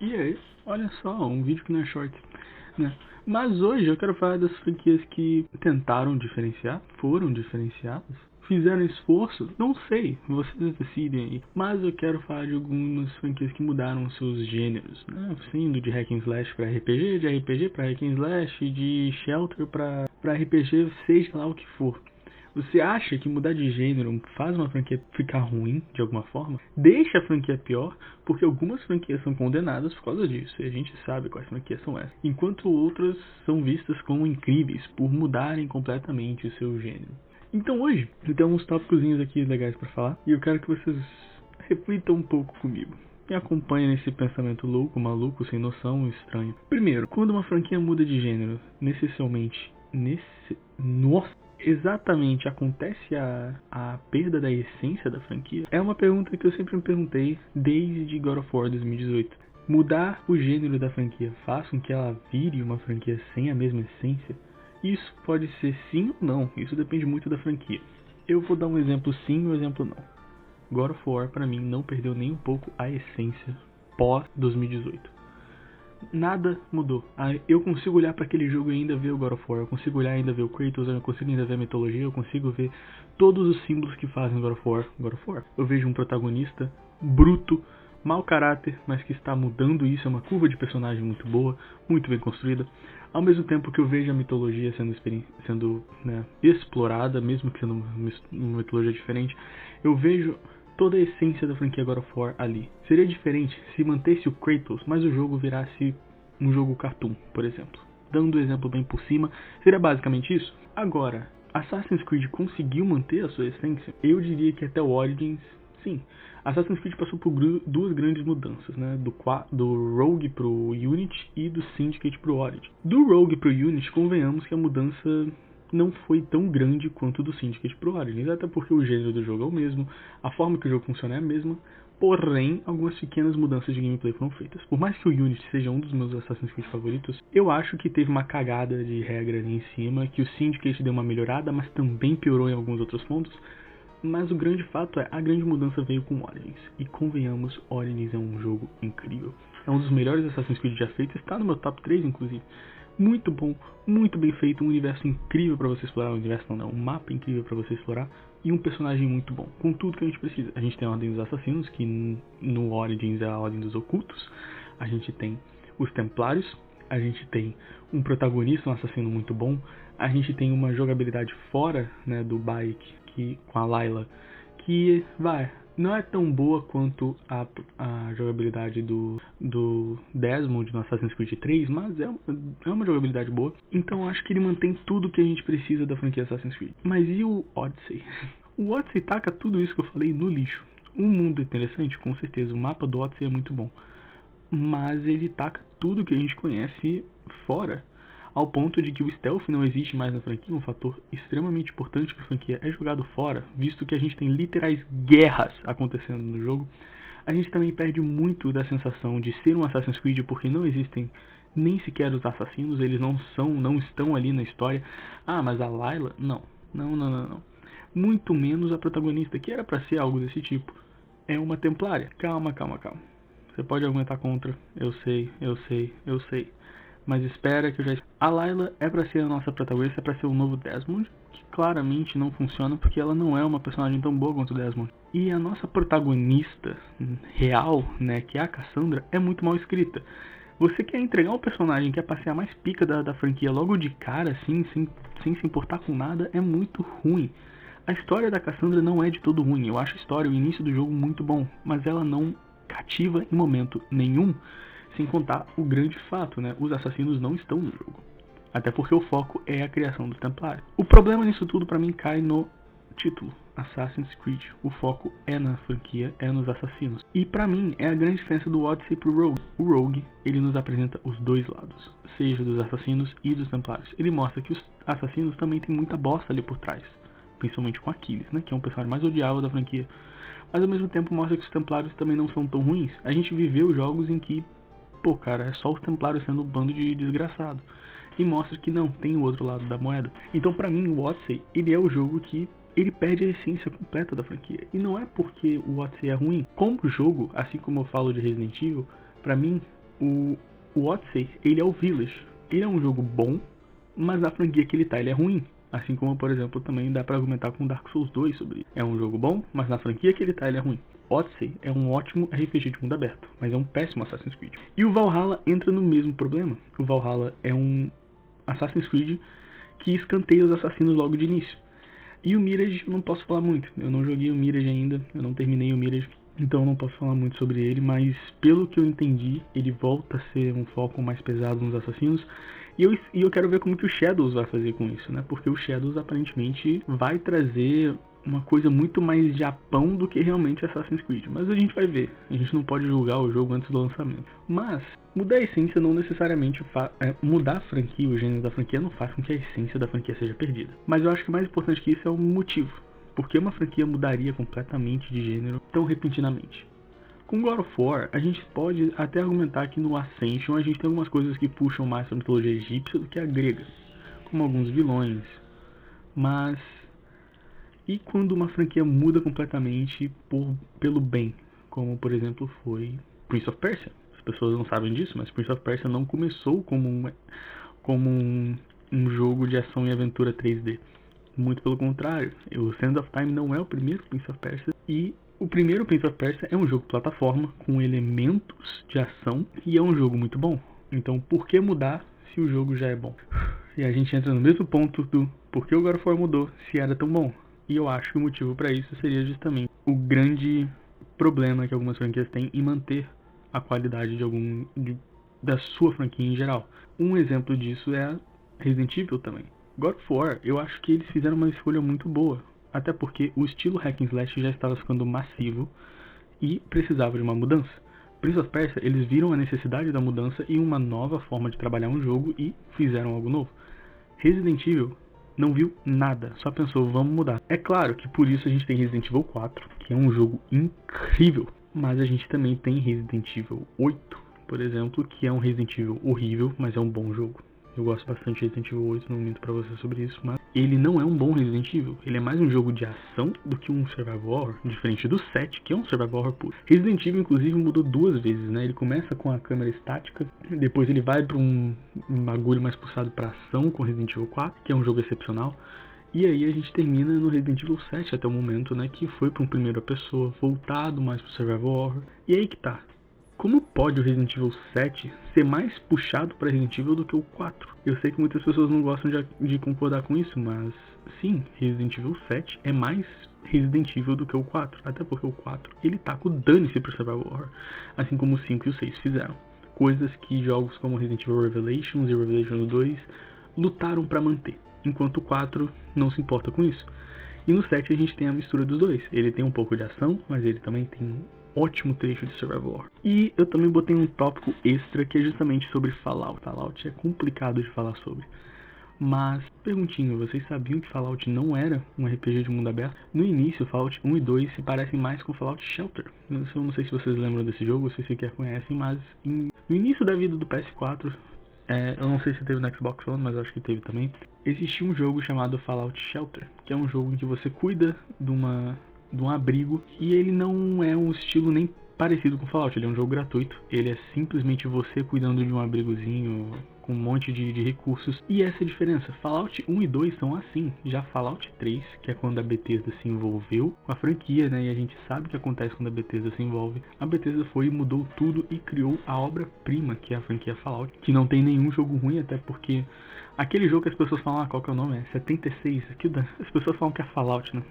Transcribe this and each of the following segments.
E aí, olha só, um vídeo que não é short, né? Mas hoje eu quero falar das franquias que tentaram diferenciar, foram diferenciadas, fizeram esforço, não sei, vocês decidem aí. Mas eu quero falar de algumas franquias que mudaram seus gêneros, né? Sendo de hack and slash para RPG, de RPG para hack and slash, de shelter para RPG, seja lá o que for. Você acha que mudar de gênero faz uma franquia ficar ruim, de alguma forma? Deixa a franquia pior, porque algumas franquias são condenadas por causa disso, e a gente sabe quais franquias são essas. Enquanto outras são vistas como incríveis, por mudarem completamente o seu gênero. Então hoje, eu tenho uns tópicos aqui legais pra falar, e eu quero que vocês reflitam um pouco comigo. Me acompanhem nesse pensamento louco, maluco, sem noção, estranho. Primeiro, quando uma franquia muda de gênero, necessariamente... Nossa! Exatamente acontece a perda da essência da franquia? É uma pergunta que eu sempre me perguntei desde God of War 2018. Mudar o gênero da franquia faz com que ela vire uma franquia sem a mesma essência? Isso pode ser sim ou não, isso depende muito da franquia. Eu vou dar um exemplo sim e um exemplo não. God of War pra mim não perdeu nem um pouco a essência pós 2018. Nada mudou. Eu consigo olhar para aquele jogo e ainda ver o God of War. Eu consigo olhar e ainda ver o Kratos. Eu consigo ainda ver a mitologia. Eu consigo ver todos os símbolos que fazem God of War. Eu vejo um protagonista bruto, mau caráter, mas que está mudando isso. É uma curva de personagem muito boa, muito bem construída. Ao mesmo tempo que eu vejo a mitologia sendo explorada, mesmo que sendo uma mitologia diferente, eu vejo toda a essência da franquia God of War ali. Seria diferente se mantesse o Kratos, mas o jogo virasse um jogo cartoon, por exemplo. Dando um exemplo bem por cima, seria basicamente isso. Agora, Assassin's Creed conseguiu manter a sua essência? Eu diria que até o Origins, sim. Assassin's Creed passou por duas grandes mudanças, né? Do Rogue pro Unity e do Syndicate pro Origin. Do Rogue pro Unity, convenhamos que a mudança não foi tão grande quanto do Syndicate pro Origins, até porque o gênero do jogo é o mesmo, a forma que o jogo funciona é a mesma, porém, algumas pequenas mudanças de gameplay foram feitas. Por mais que o Unity seja um dos meus Assassin's Creed favoritos, eu acho que teve uma cagada de regra ali em cima, que o Syndicate deu uma melhorada, mas também piorou em alguns outros pontos. Mas o grande fato é, a grande mudança veio com Origins. E convenhamos, Origins é um jogo incrível. É um dos melhores Assassin's Creed já feitos, está no meu top 3 inclusive. Muito bom, muito bem feito, um universo incrível pra você explorar, um mapa incrível pra você explorar e um personagem muito bom, com tudo que a gente precisa. A gente tem a Ordem dos Assassinos, que no Origins é a Ordem dos Ocultos, a gente tem os Templários, a gente tem um protagonista, um assassino muito bom, a gente tem uma jogabilidade fora, né, do Bayek, com a Layla, que não é tão boa quanto a jogabilidade do Desmond no Assassin's Creed 3, mas é uma jogabilidade boa. Então acho que ele mantém tudo que a gente precisa da franquia Assassin's Creed. Mas e o Odyssey? O Odyssey taca tudo isso que eu falei no lixo. Um mundo interessante, com certeza. O mapa do Odyssey é muito bom. Mas ele taca tudo que a gente conhece fora. Ao ponto de que o stealth não existe mais na franquia, um fator extremamente importante para a franquia é jogado fora, visto que a gente tem literais guerras acontecendo no jogo. A gente também perde muito da sensação de ser um Assassin's Creed, porque não existem nem sequer os assassinos, eles não estão ali na história. Ah, mas a Layla? Não. Muito menos a protagonista, que era para ser algo desse tipo. É uma templária. Calma. Você pode argumentar contra, eu sei. Mas espera que eu já... A Layla é pra ser a nossa protagonista, é pra ser o novo Desmond, que claramente não funciona porque ela não é uma personagem tão boa quanto o Desmond. E a nossa protagonista real, né, que é a Cassandra, é muito mal escrita. Você quer entregar um personagem que é pra ser a mais pica da franquia logo de cara, assim, sem se importar com nada, é muito ruim. A história da Cassandra não é de todo ruim, eu acho a história, o início do jogo muito bom, mas ela não cativa em momento nenhum. Sem contar o grande fato, né? Os assassinos não estão no jogo. Até porque o foco é a criação dos Templários. O problema nisso tudo pra mim cai no título, Assassin's Creed. O foco é na franquia, é nos assassinos. E pra mim é a grande diferença do Odyssey pro Rogue. O Rogue, ele nos apresenta os dois lados, seja dos assassinos e dos Templários. Ele mostra que os assassinos também tem muita bosta ali por trás, principalmente com Aquiles, né? Que é um personagem mais odiável da franquia. Mas ao mesmo tempo mostra que os Templários também não são tão ruins. A gente viveu jogos em que pô, cara, é só os Templários sendo um bando de desgraçado. E mostra que não, tem o outro lado da moeda. Então pra mim o Odyssey, ele é o jogo que ele perde a essência completa da franquia. E não é porque o Odyssey é ruim. Como jogo, assim como eu falo de Resident Evil, pra mim O Odyssey, ele é o Village. Ele é um jogo bom, mas a franquia que ele tá, ele é ruim. Assim como, por exemplo, também dá pra argumentar com Dark Souls 2 sobre isso. É um jogo bom, mas na franquia que ele tá, ele é ruim. Odyssey é um ótimo RPG de mundo aberto, mas é um péssimo Assassin's Creed. E o Valhalla entra no mesmo problema. O Valhalla é um Assassin's Creed que escanteia os assassinos logo de início. E o Mirage eu não posso falar muito. Eu não joguei o Mirage ainda, eu não terminei o Mirage, então eu não posso falar muito sobre ele, mas pelo que eu entendi, ele volta a ser um foco mais pesado nos assassinos. E eu quero ver como que o Shadows vai fazer com isso, né? Porque o Shadows aparentemente vai trazer uma coisa muito mais Japão do que realmente Assassin's Creed. Mas a gente vai ver. A gente não pode julgar o jogo antes do lançamento. Mas mudar a essência não necessariamente mudar a franquia, o gênero da franquia não faz com que a essência da franquia seja perdida. Mas eu acho que mais importante que isso é o motivo. Por que uma franquia mudaria completamente de gênero tão repentinamente? Com God of War, a gente pode até argumentar que no Ascension a gente tem algumas coisas que puxam mais para a mitologia egípcia do que a grega, como alguns vilões. Mas e quando uma franquia muda completamente pelo bem, como por exemplo foi Prince of Persia? As pessoas não sabem disso, mas Prince of Persia não começou como um jogo de ação e aventura 3D. Muito pelo contrário, o Sands of Time não é o primeiro Prince of Persia, e o primeiro Prince of Persia é um jogo plataforma com elementos de ação e é um jogo muito bom. Então por que mudar se o jogo já é bom? E a gente entra no mesmo ponto do por que o God of War mudou se era tão bom. E eu acho que o motivo para isso seria justamente o grande problema que algumas franquias têm em manter a qualidade da sua franquia em geral. Um exemplo disso é Resident Evil também. God of War, eu acho que eles fizeram uma escolha muito boa. Até porque o estilo hack and slash já estava ficando massivo e precisava de uma mudança. Prince of Persia, eles viram a necessidade da mudança e uma nova forma de trabalhar um jogo e fizeram algo novo. Resident Evil não viu nada, só pensou, vamos mudar. É claro que por isso a gente tem Resident Evil 4, que é um jogo incrível, mas a gente também tem Resident Evil 8, por exemplo, que é um Resident Evil horrível, mas é um bom jogo. Eu gosto bastante de Resident Evil 8, não minto pra você sobre isso, mas ele não é um bom Resident Evil. Ele é mais um jogo de ação do que um survival horror, diferente do 7, que é um survival horror puro. Resident Evil, inclusive, mudou duas vezes, né? Ele começa com a câmera estática, depois ele vai pra um bagulho mais puxado pra ação com Resident Evil 4, que é um jogo excepcional. E aí a gente termina no Resident Evil 7 até o momento, né? Que foi pra um primeira pessoa, voltado mais pro survival horror. E aí que tá. Como pode o Resident Evil 7 ser mais puxado para Resident Evil do que o 4? Eu sei que muitas pessoas não gostam de concordar com isso, mas sim, Resident Evil 7 é mais Resident Evil do que o 4. Até porque o 4, ele tá com dane-se pro survival horror, assim como o 5 e o 6 fizeram. Coisas que jogos como Resident Evil Revelations e Revelations 2 lutaram para manter, enquanto o 4 não se importa com isso. E no 7 a gente tem a mistura dos dois. Ele tem um pouco de ação, mas ele também tem ótimo trecho de survival horror. E eu também botei um tópico extra que é justamente sobre Fallout. Fallout é complicado de falar sobre. Mas, perguntinha, vocês sabiam que Fallout não era um RPG de mundo aberto? No início, Fallout 1 e 2 se parecem mais com Fallout Shelter. Eu não sei se vocês lembram desse jogo, se vocês sequer conhecem, mas no início da vida do PS4, eu não sei se teve no Xbox One, mas acho que teve também, existia um jogo chamado Fallout Shelter, que é um jogo em que você cuida de um abrigo, e ele não é um estilo nem parecido com Fallout, ele é um jogo gratuito, ele é simplesmente você cuidando de um abrigozinho com um monte de recursos, e essa é a diferença. Fallout 1 e 2 são assim, já Fallout 3, que é quando a Bethesda se envolveu com a franquia, né, e a gente sabe o que acontece quando a Bethesda se envolve. A Bethesda foi e mudou tudo e criou a obra-prima, que é a franquia Fallout, que não tem nenhum jogo ruim, até porque aquele jogo que as pessoas falam, qual que é o nome? É 76, as pessoas falam que é Fallout, né?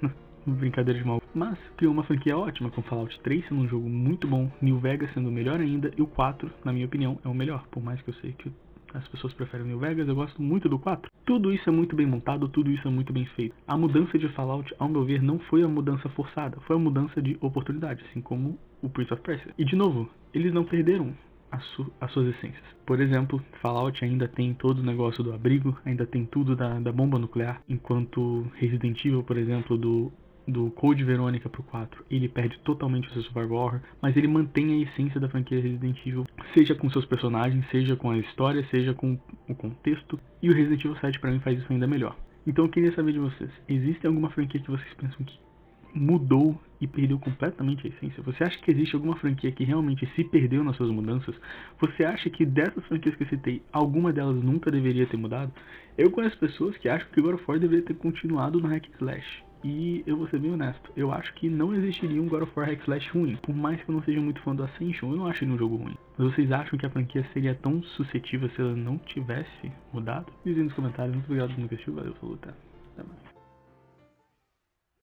Brincadeira de mal. Mas criou uma franquia ótima, com Fallout 3 sendo um jogo muito bom, New Vegas sendo o melhor ainda, e o 4, na minha opinião, é o melhor. Por mais que eu sei que as pessoas preferem New Vegas, eu gosto muito do 4. Tudo isso é muito bem montado, tudo isso é muito bem feito. A mudança de Fallout, ao meu ver, não foi a mudança forçada, foi a mudança de oportunidade, assim como o Prince of Persia. E de novo, eles não perderam as suas essências. Por exemplo, Fallout ainda tem todo o negócio do abrigo, ainda tem tudo da bomba nuclear, enquanto Resident Evil, por exemplo, do Code Verônica pro 4, ele perde totalmente o seu survival horror, mas ele mantém a essência da franquia Resident Evil, seja com seus personagens, seja com a história, seja com o contexto, e o Resident Evil 7 pra mim faz isso ainda melhor. Então eu queria saber de vocês, existe alguma franquia que vocês pensam que mudou e perdeu completamente a essência? Você acha que existe alguma franquia que realmente se perdeu nas suas mudanças? Você acha que dessas franquias que eu citei, alguma delas nunca deveria ter mudado? Eu conheço pessoas que acham que God of War deveria ter continuado no Hack and Slash. E eu vou ser bem honesto, eu acho que não existiria um God of War Hack Slash ruim. Por mais que eu não seja muito fã do Ascension, eu não acho ele um jogo ruim. Mas vocês acham que a franquia seria tão suscetível se ela não tivesse mudado? Dizem nos comentários. Muito obrigado por me assistir, valeu, falou, até mais.